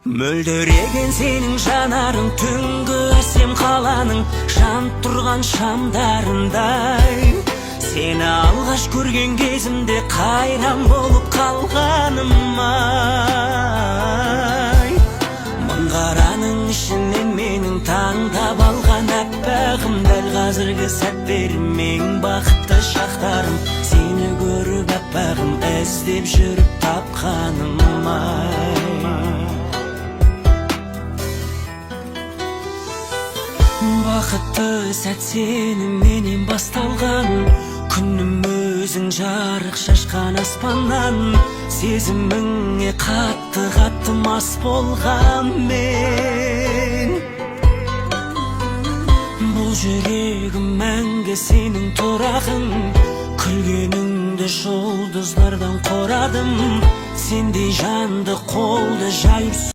Мөлдіреген сенің жанарың түнгі әсем қаланың жанып тұрған шамдарындай. Сені алғаш көрген кезімде қайран болып қалғаным ай. Мың қараның ішінен менің таңдап алған әппағым, дәл қазіргі сәттерім ең бақытты шақтарым. Сені көріп әппағым, іздеп жүріп тапқаным ай. Бақытты сәт сеніменен басталған, күнім өзің жарық шашқан аспаннан. Сезіміңе қатты мас болған мен. Бұл жүрегім мәңгі сенің тұрағың, күлгеніңді жұлдыздардан қорадым. Сендей жанды қолды жайып